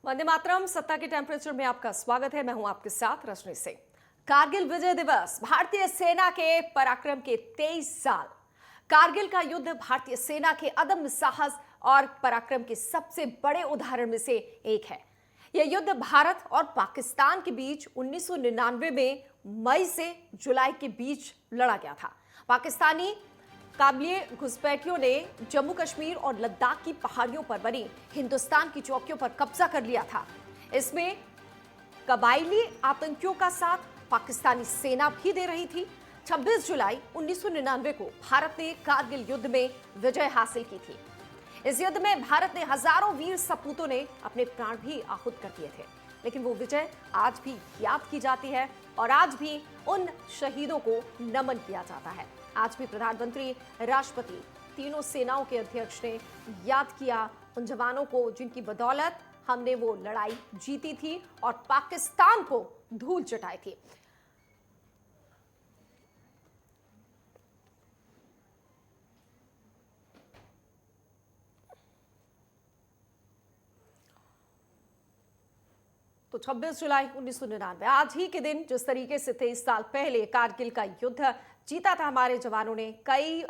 वंदे मातरम। सत्ता के टेम्परेचर में आपका स्वागत है। मैं हूं आपके साथ रश्मि सिंह। कारगिल विजय दिवस, भारतीय सेना के पराक्रम के 23 साल। कारगिल का युद्ध भारतीय सेना के अदम्य साहस और पराक्रम के सबसे बड़े उदाहरण में से एक है। यह युद्ध भारत और पाकिस्तान के बीच 1999 में मई से जुलाई के बीच लड़ा गया था। पाकिस्तानी काबिले घुसपैठियों ने जम्मू कश्मीर और लद्दाख की पहाड़ियों पर बनी हिंदुस्तान की चौकियों पर कब्जा कर लिया था। इसमें कबायली आतंकियों का साथ पाकिस्तानी सेना भी दे रही थी। 26 जुलाई 1999 को भारत ने कारगिल युद्ध में विजय हासिल की थी। इस युद्ध में भारत ने हजारों वीर सपूतों ने अपने प्राण भी आहूत कर दिए थे, लेकिन वो विजय आज भी याद की जाती है और आज भी उन शहीदों को नमन किया जाता है। आज भी प्रधानमंत्री, राष्ट्रपति, तीनों सेनाओं के अध्यक्ष ने याद किया उन जवानों को जिनकी बदौलत हमने वो लड़ाई जीती थी और पाकिस्तान को धूल चटाई थी। तो 26 जुलाई 1999 आज ही के दिन जिस तरीके से 23 साल पहले कारगिल का युद्ध जीता था हमारे जवानों ने, कई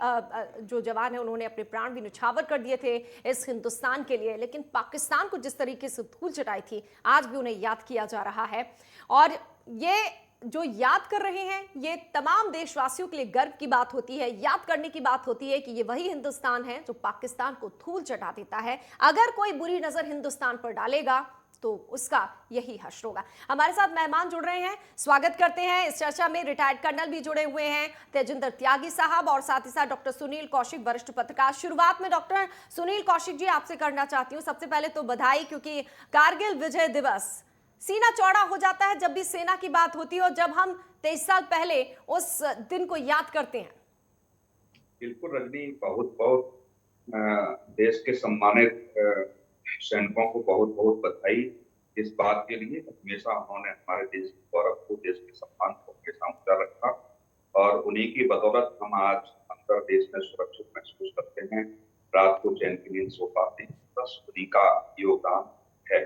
जो जवान हैं उन्होंने अपने प्राण भी न्यौछावर कर दिए थे इस हिंदुस्तान के लिए, लेकिन पाकिस्तान को जिस तरीके से धूल चटाई थी आज भी उन्हें याद किया जा रहा है। और ये जो याद कर रहे हैं ये तमाम देशवासियों के लिए गर्व की बात होती है, याद करने की बात होती है कि ये वही हिंदुस्तान है जो पाकिस्तान को धूल चटा देता है। अगर कोई बुरी नजर हिंदुस्तान पर डालेगा तो उसका यही हश्र होगा। हमारे साथ मेहमान जुड़ रहे हैं, स्वागत करते हैं। इस चर्चा में रिटायर्ड कर्नल भी जुड़े हुए हैं, तेजिंदर त्यागी साहब, और साथ ही साथ डॉक्टर सुनील कौशिक, वरिष्ठ पत्रकार। शुरुआत में डॉक्टर सुनील कौशिक जी आपसे करना चाहती हूँ। सबसे पहले तो बधाई, क्योंकि कारगिल विजय दिवस सीना चौड़ा हो जाता है जब भी सेना की बात होती है और जब हम 23 साल पहले उस दिन को याद करते हैं। बिल्कुल रजनी, बहुत बहुत देश के सम्मानित सैनिकों को बहुत बहुत बधाई इस बात के लिए। हमेशा उन्होंने हमारे देश के गौरव को, देश के सम्मान को हमेशा ऊंचा रखा और उन्हीं की बदौलत हम आज अंतर देश में सुरक्षित महसूस करते हैं, रात को चैन की नींद सो पाते हैं। बस उन्हीं का योगदान है।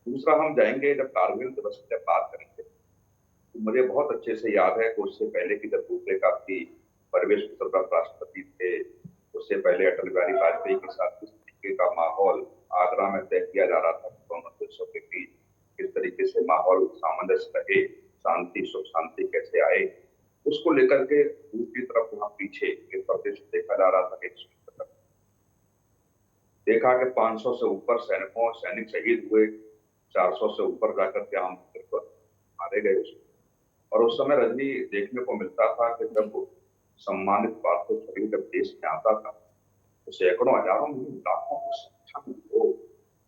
दूसरा, हम जाएंगे जब कारगिल दिवस की जब बात करेंगे तो मुझे बहुत अच्छे से याद है कि उससे पहले की जब रूपरेखा थी, परवेज मुशर्रफ राष्ट्रपति थे, उससे पहले अटल बिहारी वाजपेयी के साथ किस तरीके का माहौल आगरा में तय किया जा रहा था दोनों देशों के बीच, किस तरीके से माहौल सामंजस्य रहे, शांति सुख शांति कैसे आए, उसको लेकर के दूसरी तरफ वहां पीछे एक प्रदेश देखा जा रहा था। देखा कि 500 से ऊपर सैनिक शहीद हुए, 400 से ऊपर जाकर के आम मारे गए उसमें। और उस समय रजनी देखने को मिलता था कि जब सम्मानित पार्थिव शरीर जब देश में आता था तो सैकड़ों हजारों लाखों की संख्या में लोग,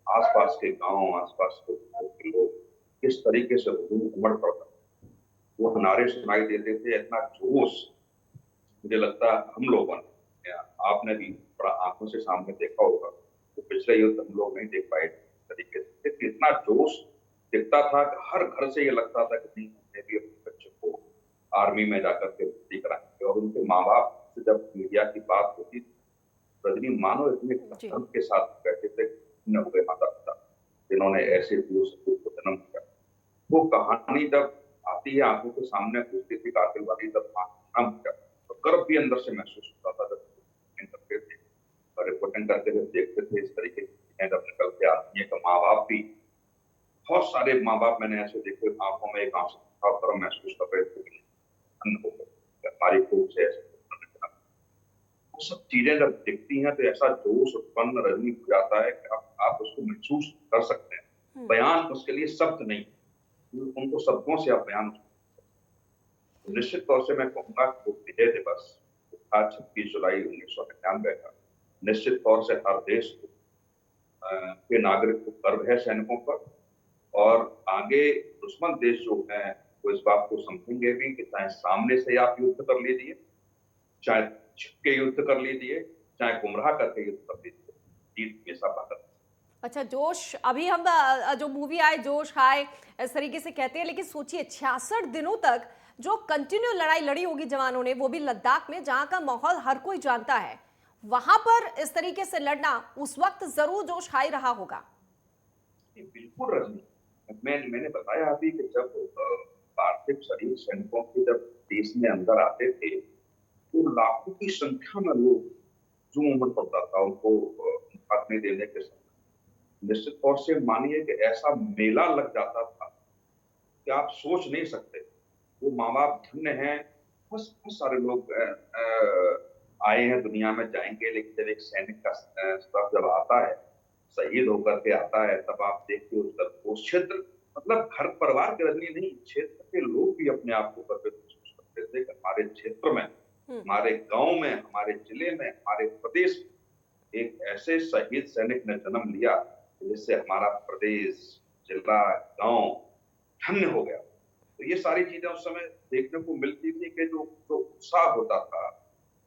आसपास के गांव, आसपास के लोग किस तरीके से उमड़ पड़ता, वो नारे सुनाई देते थे, इतना जोश। मुझे लगता है हम लोगों ने, आपने भी बड़ा आंखों से सामने देखा होगा, तो पिछले युद्ध हम लोग नहीं देख पाए तरीके से। इतना जोश दिखता था कि हर घर से ये लगता था कि हमने भी अपने बच्चे को आर्मी में जाकर के भर्ती कराएंगे। और उनके माँ बाप से जब मीडिया की बात होती थी, रजनी मानो इतने धर्म के साथ कहते थे न हुए माता पिता जिन्होंने ऐसे वीर सपूत को जन्म दिया। वो कहानी जब आती है आंखों के सामने घुसती थी कारगिल वाली, तब आंख तो गर्व भी अंदर से महसूस होता था जब करते थे और रिपोर्टिंग करके जब देखते थे इस तरीके की चीजें जब निकल के आती है। तो माँ बाप भी, बहुत सारे माँ बाप मैंने ऐसे देखे, आंखों में एक आंसू महसूस कर रहे थे, हमारी खूब से ऐसे वो सब चीजें जब दिखती हैं तो ऐसा जोश उत्पन्न रजनी हो जाता है कि आप उसको महसूस कर सकते हैं। बयान उसके लिए शब्द नहीं, उनको शब्दों से आप बयान। निश्चित तौर से मैं कहूंगा कि वो विजय दिवस आज 26 जुलाई 1999 का निश्चित तौर से हर देश के नागरिक को गर्व है सैनिकों पर। और आगे दुश्मन देश जो है वो इस बात को समझेंगे भी कि चाहे सामने से आप युद्ध कर लीजिए, चाहे छिपके युद्ध कर लीजिए, चाहे गुमराह करके युद्ध कर लीजिए, जीत हमेशा भारत। अच्छा, जोश, अभी हम जो मूवी आए जोश आए इस तरीके से कहते हैं, लेकिन सोचिए 66 दिनों तक जो कंटिन्यू लड़ाई लड़ी होगी जवानों ने, वो भी लद्दाख में जहां का माहौल हर कोई जानता है, वहां पर इस तरीके से लड़ना उस वक्त जरूर जोश हाई रहा होगा। जी, बिल्कुल रजनी। मैंने बताया अभी कि जब पार्थिव शरीर सैनिकों के जब देश में अंदर आते थे, तो लाखों की संख्या में लोग जुनून उमड़ पड़ता था उनको मुखाग्नि देने के समय। निश्चित तौर से मानिए कि ऐसा मेला लग जाता था कि आप सोच नहीं सकते। वो माँ-बाप धन्य हैं, बस बहुत सारे लोग आए हैं दुनिया में जाएँगे, लेकिन जब एक सैनिक का शव जब आता है, शहीद होकर के आता है, तब आप देखिए उस क्षेत्र मतलब घर परिवार के रजनी नहीं, क्षेत्र के लोग भी अपने आप को गर्वित महसूस करते थे कि हमारे क्षेत्र में, हम्म। हमारे गाँव में, हमारे जिले में, हमारे प्रदेश में एक ऐसे शहीद सैनिक ने जन्म लिया, जिससे हमारा प्रदेश, जिला, गाँव धन्य हो गया। तो ये सारी चीज़ें उस समय देखने को मिलती थी कि जो जो उत्साह होता था,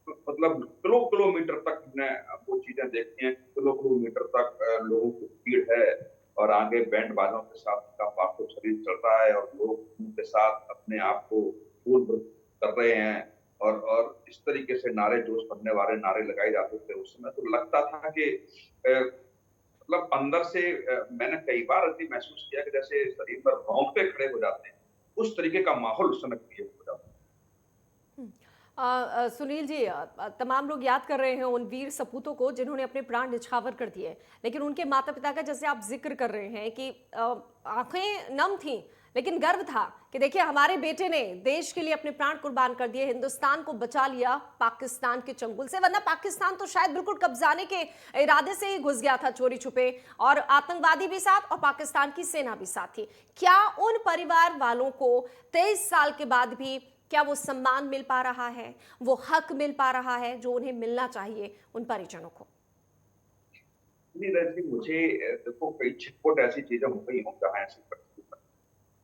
तो मतलब किलोमीटर तक हमने वो चीज़ें देखी हैं, किलोमीटर तक लोगों की भीड़ है और आगे बैंड बाजों के साथ उनका पार्थिव शरीर चल रहा है और लोग उनके साथ अपने आप को पूर्ण कर रहे हैं और इस तरीके से नारे जोश भरने वाले नारे लगाए जाते थे। उस समय तो लगता था कि मतलब अंदर से मैंने कई बार ऐसे महसूस किया कि जैसे शरीर पर रोंगटे खड़े हो जाते हैं। उस तरीके का माहौल उस समय क्रिएट हो जाता है। हम्म। सुनील जी, तमाम लोग याद कर रहे हैं उन वीर सपूतों को जिन्होंने अपने प्राण निछावर कर दिए, लेकिन उनके माता पिता का जैसे आप जिक्र कर रहे हैं कि आंखें नम थीं, लेकिन गर्व था कि देखिए हमारे बेटे ने देश के लिए अपने प्राण कुर्बान कर दिए, हिंदुस्तान को बचा लिया पाकिस्तान के चंगुल से, वरना पाकिस्तान तो शायद बिल्कुल कब्जाने के इरादे से ही घुस गया था चोरी छुपे, और आतंकवादी भी साथ और पाकिस्तान की सेना भी साथ थी। क्या उन परिवार वालों को 23 साल के बाद भी क्या वो सम्मान मिल पा रहा है, वो हक मिल पा रहा है जो उन्हें मिलना चाहिए उन परिजनों को? नहीं रजनी मुझे देखो कई छिटपुट ऐसी चीजें हो गई हों जहाँ ऐसी परिस्थिति बनी।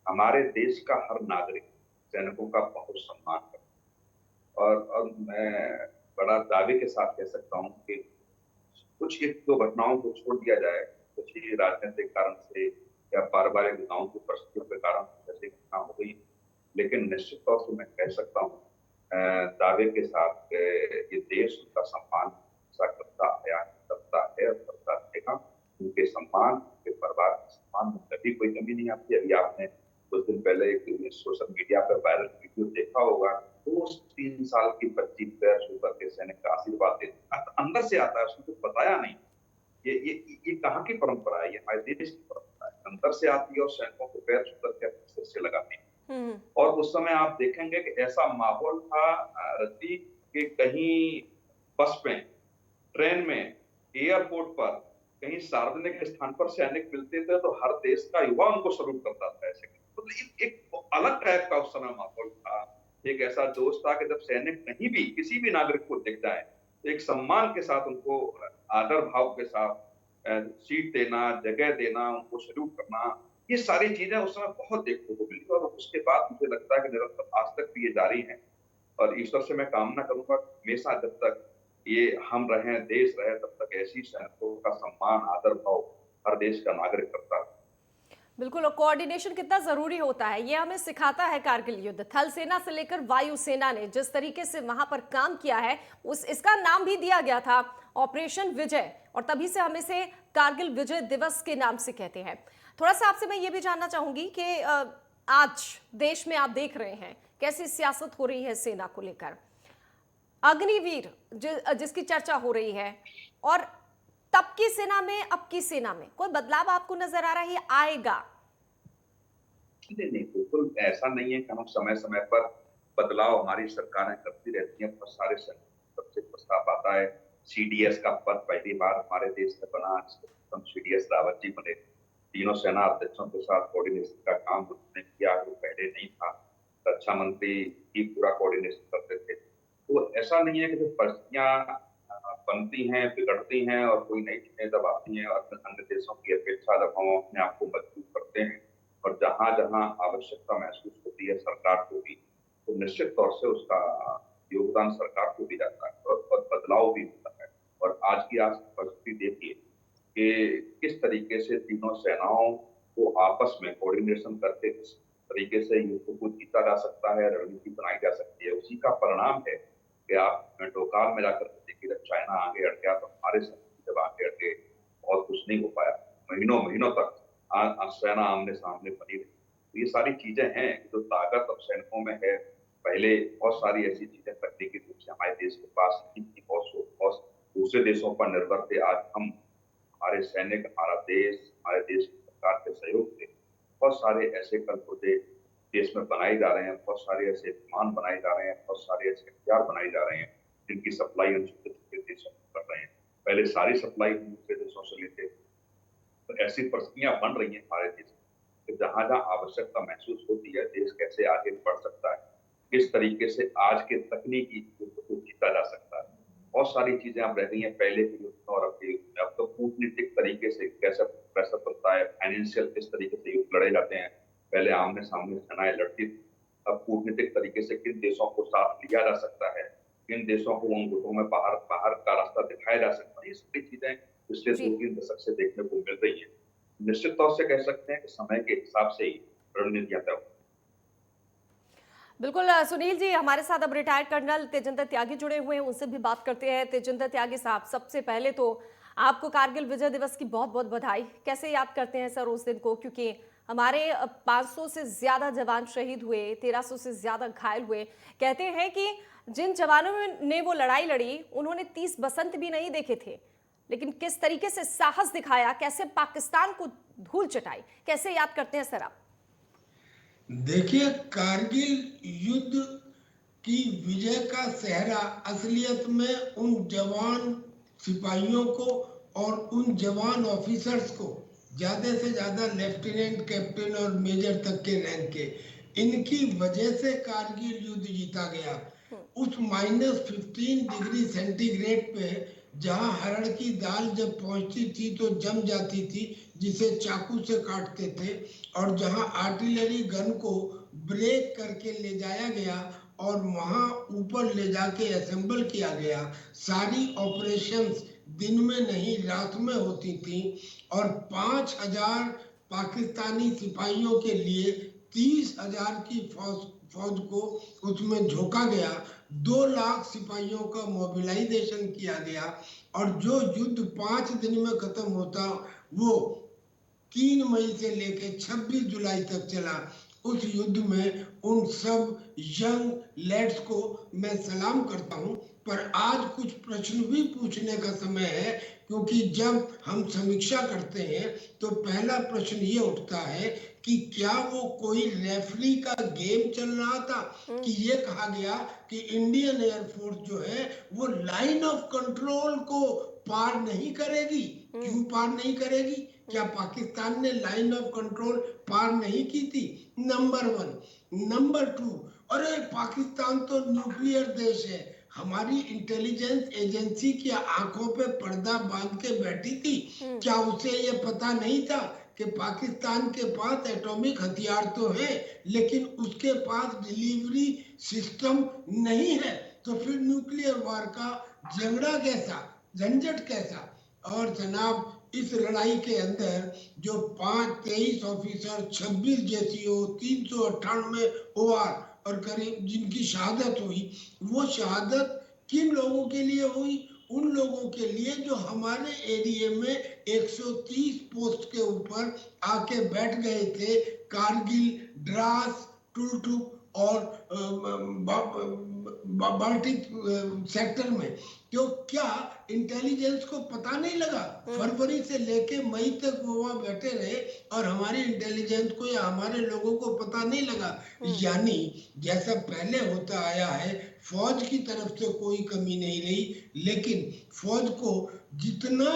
हमारे देश का हर नागरिक सैनिकों का बहुत सम्मान करता है और मैं बड़ा दावे के साथ कह सकता हूँ कि कुछ एक दो घटनाओं को छोड़ दिया जाए, कुछ ही राजनीतिक कारण से या पारिवारिक गाँव की परिस्थितियों के कारण कुछ ऐसी घटना हो गई। लेकिन निश्चित तौर से मैं कह सकता हूँ दावे के साथ कि ये देश उनका सम्मान हमेशा करता आया है, करता है और करता रहेगा। उनके सम्मान, उनके परिवार के सम्मान में कभी कोई कमी नहीं आती। अभी आपने कुछ दिन पहले एक सोशल मीडिया पर वायरल वीडियो देखा होगा, तो उस 3 साल की बच्ची पैर छू करके सैनिक का आशीर्वाद देती है। अंदर से आता है, उसने कुछ बताया नहीं। ये कहाँ की परंपरा है? ये हमारे देश की परंपरा है। अंदर से आती है और सैनिकों को पैर छू करके अपने सिर से लगाती है। हम्म। और उस समय आप देखेंगे कि ऐसा माहौल था रति कि कहीं बस में, ट्रेन में, एयरपोर्ट पर, कहीं सार्वजनिक स्थान पर सैनिक मिलते थे तो हर देश का युवा उनको सैल्यूट करता था ऐसे। मतलब एक अलग टाइप का उस समय माहौल था। एक ऐसा जोश था कि जब सैनिक कहीं भी किसी भी नागरिक को दिख जाए, तो एक सम्मान के साथ उनको आदर भाव के साथ सीट देना, जगह देना, उनको सैल्यूट करना, ये सारी चीजें उस समय बहुत देखने को मिली और उसके बाद मुझे लगता है कि निरंतर आज तक भी ये जारी है। और ईश्वर से मैं कामना करूंगा कि हमेशा जब तक ये हम रहें, देश रहे, तब तक ऐसी सैनिकों का सम्मान, आदर भाव हर देश का नागरिक करता है। बिल्कुल, और कोऑर्डिनेशन कितना जरूरी होता है ये हमें सिखाता है कारगिल युद्ध। थल सेना से लेकर वायु सेना ने जिस तरीके से वहां पर काम किया है, उस इसका नाम भी दिया गया था ऑपरेशन विजय, और तभी से हम इसे कारगिल विजय दिवस के नाम से कहते हैं। थोड़ा सा आपसे मैं ये भी जानना चाहूंगी कि आज देश में आप देख रहे हैं कैसी सियासत हो रही है सेना को लेकर, अग्निवीर जिसकी चर्चा हो रही है, और तब की सेना में अब की सेना में कोई बदलाव आपको नजर आ रहा है, आएगा? नहीं, नहीं, बिल्कुल ऐसा नहीं है कि हम समय-समय पर बदलाव हमारी सरकारें करती रहती हैं, बहुत सारे तरफ से प्रस्ताव आता है। सीडीएस का पद पहली बार हमारे देश में बना, जिसको सीडीएस रावत जी बने। तीनों सेना अध्यक्षों के साथ कोऑर्डिनेशन का काम उन्होंने किया, जो पहले नहीं था। रक्षा मंत्री ही पूरा कोऑर्डिनेशन करते थे। तो ऐसा नहीं है कि जो परिस्थितियाँ बनती हैं, बिगड़ती हैं और कोई नई चीज़ें जब आती हैं और अन्य देशों की अपेक्षा जब हम अपने आप को मजबूत करते हैं और जहाँ-जहाँ आवश्यकता महसूस होती है सरकार को भी, तो निश्चित तौर से उसका योगदान सरकार को भी जाता है और बदलाव भी होता है। और आज की आज परिस्थिति देखिए कि किस तरीके से तीनों सेनाओं को आपस में कोऑर्डिनेशन करके किस तरीके से युद्ध को जीता जा सकता है, रणनीति बनाई जा सकती है। उसी का परिणाम है कि आप डोकाल में जाकर के देखिए, जब चाइना आगे अड़ गया तो हमारे साथ जब आगे अड़ गए, बहुत कुछ नहीं हो पाया। महीनों-महीनों तक सेना आमने सामने बनी रही। तो ये सारी चीजें हैं जो ताकत अब सैनिकों में है। पहले बहुत सारी ऐसी चीजें तकनीकी रूप से हमारे देश के पास नहीं थी, बहुत दूसरे देशों पर निर्भर थे। आज हम, हमारे सैनिक, हमारा देश, हमारे देश की सरकार के सहयोग से बहुत सारे ऐसे कलपुर्जे देश में बनाए जा रहे हैं, बहुत सारे ऐसे विमान बनाए जा रहे हैं, बहुत सारे ऐसे हथियार बनाए जा रहे हैं, जिनकी सप्लाई हम छोटे छोटे देशों को कर रहे हैं। पहले सारी सप्लाई हम दूसरे देशों से लेते थे। तो ऐसी परिस्थितियां बन रही हैं हमारे देश में कि जहां जहां आवश्यकता महसूस होती है, देश कैसे आगे बढ़ सकता है, किस तरीके से आज के तकनीकी युद्ध को जीता जा सकता है। बहुत सारी चीजें अब रह गई हैं पहले के युद्ध में और अब के युद्ध में। अब तो कूटनीतिक तरीके से कैसे पैसा चलता है, फाइनेंशियल किस तरीके से युद्ध लड़े जाते हैं। पहले आमने सामने सेनाएं लड़ती थी, अब कूटनीतिक तरीके से किन देशों को साथ लिया जा सकता है, किन देशों को उन गुटों में बाहर बाहर का रास्ता दिखाया जा सकता है। ये सारी चीजें पिछले जी 2-3 दशक से देखने को मिल रही है। निश्चित तौर से कह सकते हैं कि समय के हिसाब से ही रणनीतियां तय होती हैं। बिल्कुल सुनील जी, हमारे साथ अब रिटायर्ड कर्नल तेजिंदर त्यागी जुड़े हुए हैं, उनसे भी बात करते हैं। तेजिंदर त्यागी साहब, सबसे पहले तो आपको कारगिल विजय दिवस की बहुत बहुत बधाई। कैसे याद करते हैं सर उस दिन को, क्योंकि हमारे 500 से ज्यादा जवान शहीद हुए, 1300 से ज्यादा घायल हुए। कहते हैं कि जिन जवानों ने वो लड़ाई लड़ी, उन्होंने 30 बसंत भी नहीं देखे थे, लेकिन किस तरीके से साहस दिखाया, कैसे पाकिस्तान को धूल चटाई, कैसे याद करते हैं सर आप? देखिए, कारगिल युद्ध की विजय का सेहरा असलियत में उन जवान सिपाहियों को और उन जवान ऑफिसर्स को, ज्यादा से ज्यादा लेफ्टिनेंट, कैप्टन और मेजर तक के रैंक के, इनकी वजह से कारगिल युद्ध जीता गया। उस -15 डिग्री सेंटीग्रेड पे जहां हरड़ की दाल जब पहुंचती थी तो जम जाती थी, जिसे चाकू से काटते थे, और जहां आर्टिलरी गन को ब्रेक करके ले जाया गया और वहां ऊपर ले जाके असेंबल किया गया। सारी ऑपरेशंस दिन में नहीं रात में होती थी, और 5000 पाकिस्तानी सिपाहियों के लिए 30,000 की फौज को उसमें झोंका गया। 2 लाख सिपाहियों का मोबिलाइजेशन किया गया, और जो युद्ध 5 दिन में खत्म होता वो 3 मई से लेकर 26 जुलाई तक चला। उस युद्ध में उन सब यंग लेड्स को मैं सलाम करता हूं। पर आज कुछ प्रश्न भी पूछने का समय है, क्योंकि जब हम समीक्षा करते हैं तो पहला प्रश्न ये उठता है कि क्या वो कोई रेफरी का गेम चल रहा था, कि ये कहा गया कि इंडियन एयरफोर्स जो है वो लाइन ऑफ कंट्रोल को पार नहीं करेगी। क्यों पार नहीं करेगी? क्या पाकिस्तान ने लाइन ऑफ कंट्रोल पार नहीं की थी? नंबर 1। नंबर 2, अरे पाकिस्तान तो न्यूक्लियर देश है। हमारी इंटेलिजेंस एजेंसी की आंखों पे पर्दा बांध के बैठी थी। क्या उसे ये पता नहीं था कि पाकिस्तान के पास एटॉमिक हथियार तो है, लेकिन उसके पास डिलीवरी सिस्टम नहीं है? तो फिर न्यूक्लियर वार का झगड़ा कैसा, झंझट कैसा? और जनाब, इस लड़ाई के अंदर जो 23 ऑफिसर, 26 जेसीओ, 398 ओआर और करीब जिनकी शहादत हुई, वो शहादत किन लोगों के लिए हुई? उन लोगों के लिए जो हमारे एरिया में 130 पोस्ट के ऊपर आके बैठ गए थे, कारगिल, द्रास, टुलटुक और बाल्टिक सेक्टर में। क्यों, क्या इंटेलिजेंस को पता नहीं लगा? फरवरी से लेके मई तक वो वहां बैठे रहे और हमारी इंटेलिजेंस को या हमारे लोगों को पता नहीं लगा। यानी जैसा पहले होता आया है, फौज की तरफ से कोई कमी नहीं रही, लेकिन फौज को जितना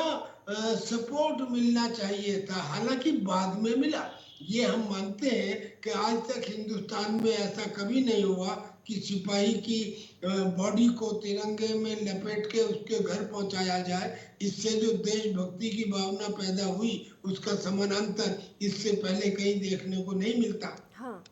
सपोर्ट मिलना चाहिए था, हालांकि बाद में मिला। ये हम मानते हैं कि आज तक हिंदुस्तान में ऐसा कभी नहीं हुआ कि सिपाही की बॉडी को तिरंगे में लपेट के उसके घर पहुंचाया जाए। इससे जो देशभक्ति की भावना पैदा हुई, उसका समानांतर इससे पहले कहीं देखने को नहीं मिलता। हाँ।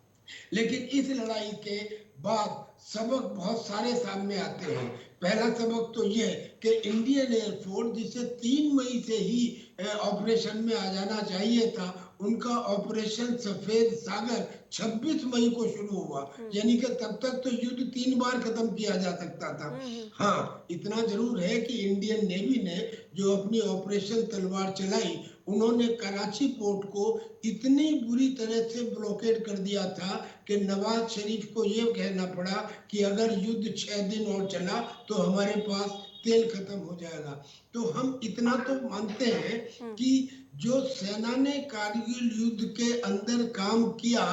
लेकिन इस लड़ाई के बाद सबक बहुत सारे सामने आते हैं। पहला सबक तो यह कि इंडियन एयरफोर्स, जिसे 3 मई से ही ऑपरेशन में आ जाना चाहिए था, उनका ऑपरेशन सफेद सागर 26 मई को शुरू हुआ। यानी कि तब तक तो युद्ध 3 बार खत्म किया जा सकता था। हाँ, इतना जरूर है कि इंडियन नेवी ने जो अपनी ऑपरेशन तलवार चलाई, उन्होंने कराची पोर्ट को इतनी बुरी तरह से ब्लॉकेड कर दिया था कि नवाज शरीफ को ये कहना पड़ा कि अगर युद्ध 6 दिन और चला तो हमारे पास तेल खत्म हो जाएगा। तो हम इतना तो मानते हैं कि जो सेना ने कारगिल युद्ध के अंदर काम किया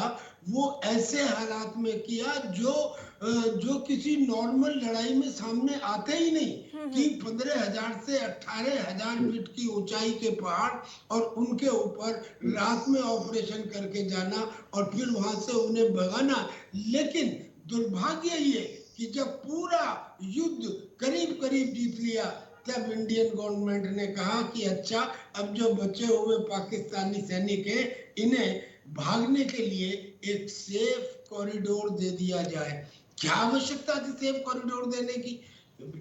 वो ऐसे हालात में किया जो किसी नॉर्मल लड़ाई में सामने आते ही नहीं कि 15,000 से 18,000 फीट की ऊंचाई के पहाड़ और उनके ऊपर रात में ऑपरेशन करके जाना और फिर वहां से उन्हें भगाना। लेकिन दुर्भाग्य ये कि जब पूरा युद्ध करीब करीब जीत लिया तब इंडियन गवर्नमेंट ने कहा कि अच्छा, अब जो बचे हुए पाकिस्तानी सैनिक हैं इन्हें भागने के लिए एक सेफ कॉरिडोर दे दिया जाए। क्या आवश्यकता थी सेफ कॉरिडोर देने की?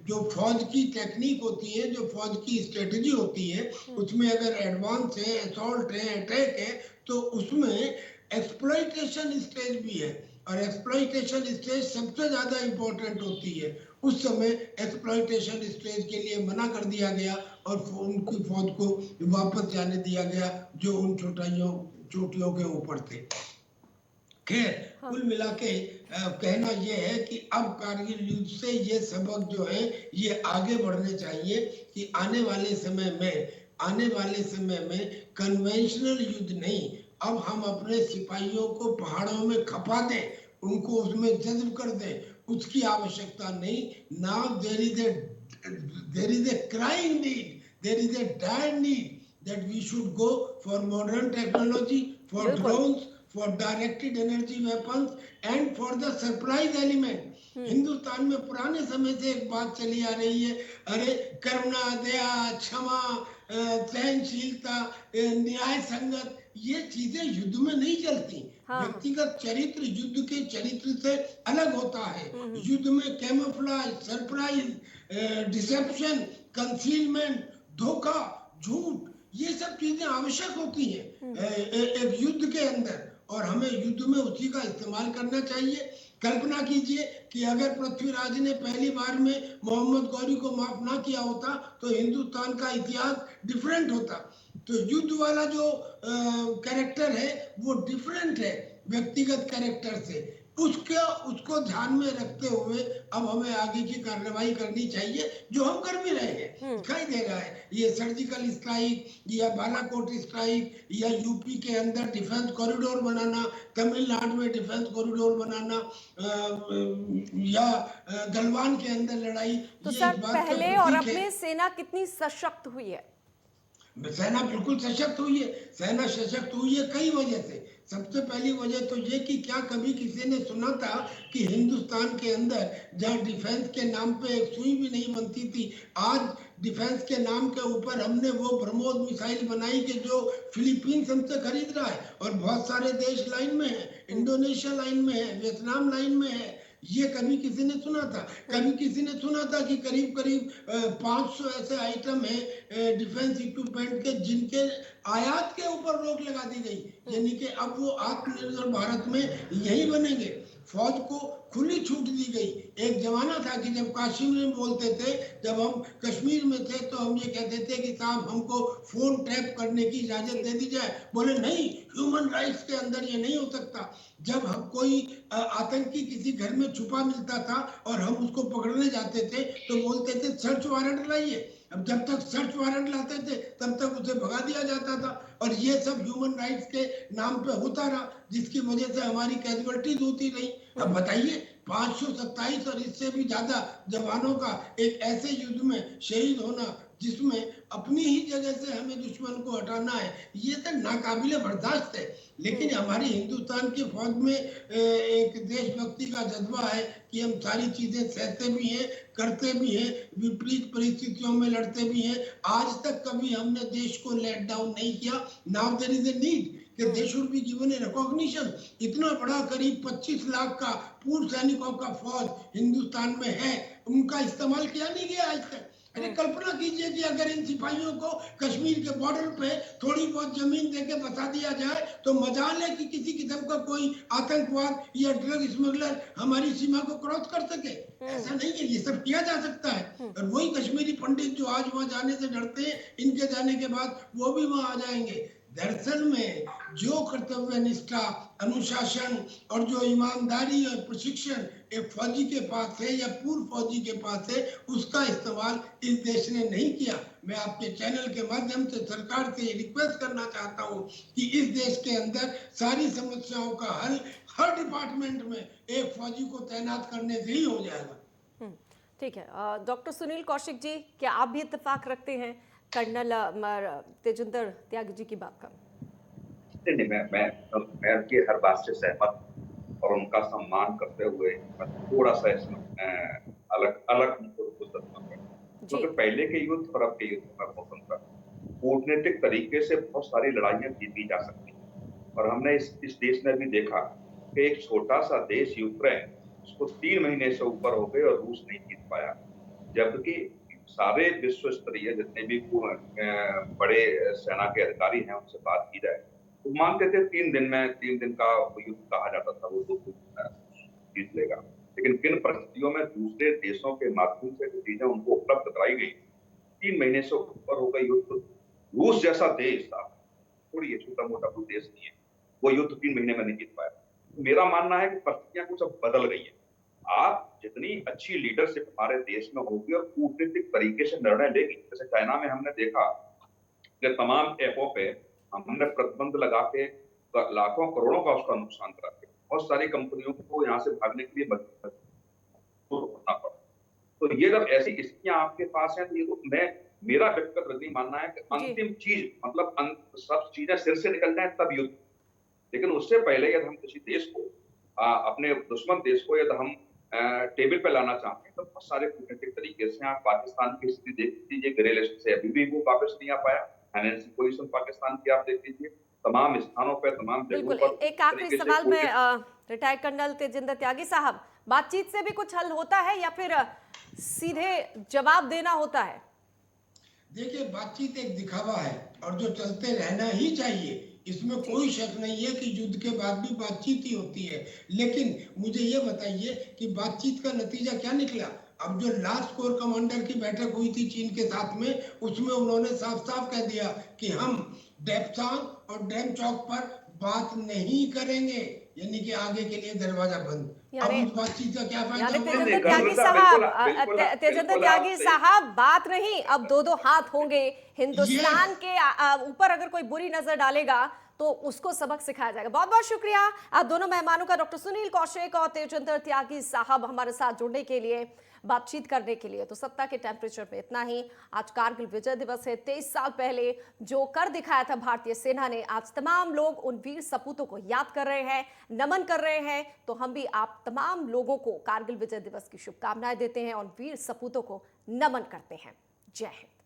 जो फौज की टेक्निक होती है, जो फौज की स्ट्रेटजी होती है, उसमें अगर एडवांस है, असॉल्ट है, अटैक है, तो उसमें एक्सप्लॉइटेशन स्टेज भी है और एक्सप्लॉइटेशन स्टेज सबसे ज्यादा इंपॉर्टेंट होती है। उस समय एक्सप्लॉइटेशन स्टेज के लिए मना कर दिया गया और उनकी फौज को वापस जाने दिया गया जो उन चोटियों के ऊपर थे। खैर, कुल मिला के कहना यह है कि अब कारगिल युद्ध से ये सबक जो है ये आगे बढ़ने चाहिए कि आने वाले समय में कन्वेंशनल युद्ध नहीं, अब हम अपने सिपाहियों को पहाड़ों में खपा दें, उनको उसमें जज्ब कर दें, उसकी आवश्यकता नहीं। Now there is a crying need, there is a dire need that we should go for modern technology, for drones, for directed energy weapons and for the surprise element. Hindustan में पुराने समय से एक बात चली आ रही है, अरे करुणा, दया, क्षमा, सहनशीलता, न्याय संगत, ये चीजें युद्ध में नहीं चलती। व्यक्तिगत चरित्र युद्ध के चरित्र से अलग होता है। युद्ध में कैमोफ्लेज, सरप्राइज, डिसेप्शन, कंसीलमेंट, धोखा, झूठ, ये सब चीजें आवश्यक होती हैं एक युद्ध के अंदर और हमें युद्ध में उसी का इस्तेमाल करना चाहिए। कल्पना कीजिए कि अगर पृथ्वीराज ने पहली बार में मोहम्मद गौरी को माफ ना किया होता तो हिंदुस्तान का इतिहास डिफरेंट होता। तो युद्ध वाला जो कैरेक्टर है वो डिफरेंट है व्यक्तिगत कैरेक्टर से। उसको ध्यान में रखते हुए अब हमें आगे की कार्रवाई करनी चाहिए जो हम कर भी रहे हैं। दिखाई दे रहा है ये सर्जिकल स्ट्राइक या बालाकोट स्ट्राइक या यूपी के अंदर डिफेंस कॉरिडोर बनाना, तमिलनाडु में डिफेंस कॉरिडोर बनाना या गलवान के अंदर लड़ाई। तो सर, पहले और अब में सेना कितनी सशक्त हुई है? सेना बिल्कुल सशक्त हुई है। सेना सशक्त हुई है कई वजह से। सबसे पहली वजह तो ये कि क्या कभी किसी ने सुना था कि हिंदुस्तान के अंदर जहाँ डिफेंस के नाम पे एक सुई भी नहीं बनती थी, आज डिफेंस के नाम के ऊपर हमने वो ब्रह्मोस मिसाइल बनाई कि जो फिलीपींस हमसे खरीद रहा है और बहुत सारे देश लाइन में है, इंडोनेशिया लाइन में है, वियतनाम लाइन में है। ये कभी किसी ने सुना था? कभी किसी ने सुना था कि करीब करीब 500 ऐसे आइटम है डिफेंस इक्विपमेंट के जिनके आयात के ऊपर रोक लगा दी गई, यानी कि अब वो आत्मनिर्भर भारत में यही बनेंगे। फौज को खुली छूट दी गई। एक जमाना था कि जब कश्मीर में बोलते थे, जब हम कश्मीर में थे तो हम ये कहते थे कि साहब हमको फोन टैप करने की इजाजत दे दी जाए। बोले नहीं, ह्यूमन राइट्स के अंदर ये नहीं हो सकता। जब हम कोई आतंकी किसी घर में छुपा मिलता था और हम उसको पकड़ने जाते थे तो बोलते थे सर्च वारंट लाइए। अब जब तक सर्च वारंट लाते थे तब तक उसे भगा दिया जाता था और ये सब ह्यूमन राइट्स के नाम पे होता रहा, जिसकी वजह से हमारी कैजुअलिटीज होती रही। अब बताइए 527 और इससे भी ज्यादा जवानों का एक ऐसे युद्ध में शहीद होना जिसमें अपनी ही जगह से हमें दुश्मन को हटाना है, ये तो नाकाबिले बर्दाश्त है। लेकिन हमारी हिंदुस्तान की फौज में एक देशभक्ति का जज्बा है कि हम सारी चीजें सहते भी हैं, करते भी हैं, विपरीत परिस्थितियों में लड़ते भी हैं। आज तक कभी हमने देश को लेट डाउन नहीं किया। Now there is a need कि they should be given a recognition. इतना बड़ा करीब 25 लाख का पूर्व सैनिकों का फौज हिंदुस्तान में है, उनका इस्तेमाल किया नहीं गया आज तक। अरे कल्पना कीजिए कि अगर इन सिपाहियों को कश्मीर के बॉर्डर पे थोड़ी बहुत जमीन देके बता दिया जाए तो मजाल है कि किसी किस्म का कोई आतंकवाद या ड्रग स्मगलर हमारी सीमा को क्रॉस कर सके। ऐसा नहीं है, ये सब किया जा सकता है। और वही कश्मीरी पंडित जो आज वहां जाने से डरते हैं, इनके जाने के बाद वो भी वहां आ जाएंगे। दरअसल में जो कर्तव्य निष्ठा, अनुशासन और जो ईमानदारी और प्रशिक्षण एक फौजी के पास है या पूर्व फौजी के पास है, उसका इस्तेमाल इस देश ने नहीं किया। मैं आपके चैनल के माध्यम से सरकार से रिक्वेस्ट करना चाहता हूं कि इस देश के अंदर सारी समस्याओं का हल हर डिपार्टमेंट में एक फौजी को तैनात करने से ही हो जाएगा। ठीक है। डॉक्टर सुनील कौशिक जी, क्या आप भी इत्तेफाक रखते हैं कर्नल तेजिंदर त्यागी जी की बात का? नहीं, मैं उनकी हर बात से सहमत हूं और उनका सम्मान करते हुए मैं थोड़ा सा इसमें अलग अलग क्योंकि पहले के युद्ध और अब के युद्ध में बहुत अंतर है। कूटनीतिक तरीके से बहुत सारी लड़ाइयां जीती जा सकती हैं और हमने इस देश में भी देखा कि एक छोटा सा देश यूक्रेन, उसको 3 महीने से ऊपर हो गए और रूस नहीं जीत पाया, जबकि सारे विश्व स्तरीय जितने भी बड़े सेना के अधिकारी हैं उनसे बात की जाए तो मानते थे 3 दिन का युद्ध कहा जाता था वो जीत लेगा। लेकिन किन परिस्थितियों में दूसरे देशों के माध्यम से जो चीजें उनको उपलब्ध कराई गई, 3 महीने से ऊपर हो गई युद्ध। रूस जैसा देश था, थोड़ी ये छोटा मोटा कोई देश नहीं है, वो युद्ध 3 महीने में नहीं जीत पाया। मेरा मानना है कि परिस्थितियां कुछ अब बदल गई है। आप जितनी अच्छी लीडरशिप हमारे देश में होगी और कूटनीतिक तरीके से निर्णय लेगी, जैसे चाइना में हमने देखा कि तमाम ऐपों पे हमने प्रतिबंध लगा के लाखों करोड़ों का उसका नुकसान करा के बहुत सारी कंपनियों को यहाँ से भागने के लिए मजबूर होना पड़ा। तो ये जब ऐसी स्थितियां आपके पास हैं, तो ये तो मेरा व्यक्तिगत रजनी मानना है कि अंतिम चीज मतलब सब चीजें सिर से निकल जाए तब युद्ध। लेकिन उससे पहले यदि हम किसी देश को अपने दुश्मन देश को यदि हम टेबल पे लाना चाहते हैं तो बहुत सारे कूटनीतिक तरीके से आप पाकिस्तान की स्थिति देख लीजिए, ग्रे लिस्ट से अभी भी वो वापस नहीं आ पाया। फाइनेंशियल पोजीशन पाकिस्तान की आप देख लीजिए, तमाम स्थानों पर तमाम जगहों पर। एक आखिरी सवाल में रिटायर्ड कर्नल तेजिंदर त्यागी साहब, बातचीत से भी कुछ हल होता है या फिर सीधे जवाब देना होता है? देखिए, बातचीत एक दिखावा है और जो चलते रहना ही चाहिए, इसमें कोई शक नहीं है कि युद्ध के बाद भी बातचीत ही होती है। लेकिन मुझे ये बताइए कि बातचीत का नतीजा क्या निकला? अब जो लास्ट कोर कमांडर की बैठक हुई थी चीन के साथ में, उसमें उन्होंने साफ साफ कह दिया कि हम डेप्सांग और डेमचौक पर बात नहीं करेंगे, यानी कि आगे के लिए दरवाजा बंद। अब उस बातचीत का क्या फायदा? तेजिंदर त्यागी साहब, बात नहीं, अब दो हाथ होंगे। हिंदुस्तान के ऊपर अगर कोई बुरी नजर डालेगा तो उसको सबक सिखाया जाएगा। बहुत बहुत शुक्रिया आप दोनों मेहमानों का, डॉक्टर सुनील कौशिक और तेजिंदर त्यागी साहब, हमारे साथ जुड़ने के लिए, बातचीत करने के लिए। तो सत्ता के टेम्परेचर में इतना ही। आज कारगिल विजय दिवस है। 23 साल पहले जो कर दिखाया था भारतीय सेना ने, आज तमाम लोग उन वीर सपूतों को याद कर रहे हैं, नमन कर रहे हैं। तो हम भी आप तमाम लोगों को कारगिल विजय दिवस की शुभकामनाएं देते हैं और वीर सपूतों को नमन करते हैं। जय हिंद।